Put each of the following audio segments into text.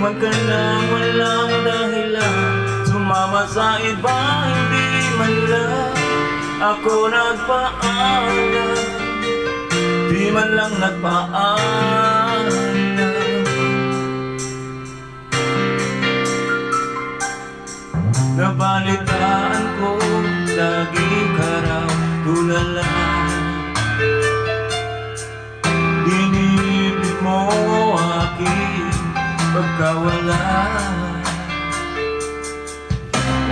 Iwan ka nang walang dahilan, sumama sa iba, hindi man lang ako nagpaalam, di man lang nagpaalam. Nabalitaan ko, lagi ka raw tulala. Dinibig mo aking pagkawala.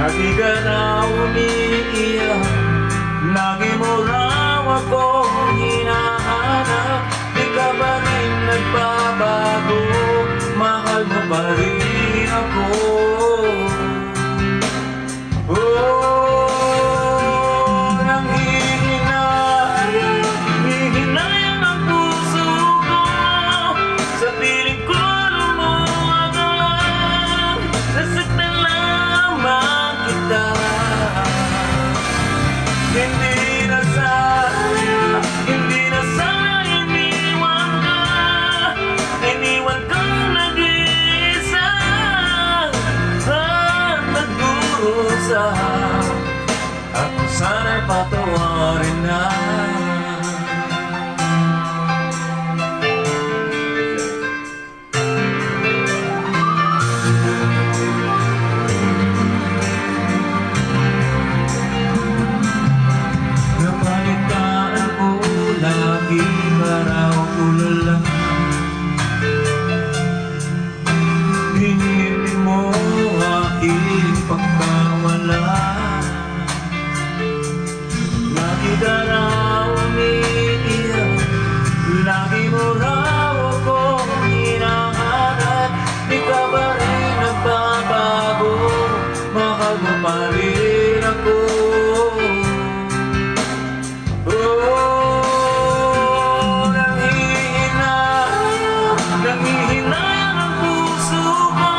Lagi ka raw umiiyak, lagi mo raw akong hinahanap. Di ka ba rin nagbabago, mahal mo pa rin ako. Ako sana'y patawarin na. Napalitaan ko, lagi ka raw tulala. Binibig mo aking pagkawala. Lagi ka raw umiiyak, lagi mo raw akong hinahanap. Di ka ba rin nagbabago, mahal mo pa rin ako. Nanghihinayang ang puso ko,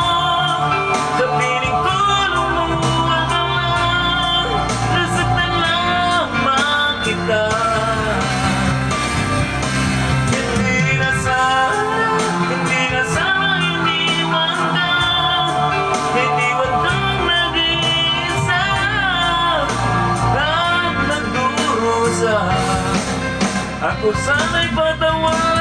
sa piling ko lumuha ka lang. Nasaktan lamang kita. Hindi na sana iniwan ka, iniwan kang nag-iisa at nagdurusa. Ako sana'y patawad.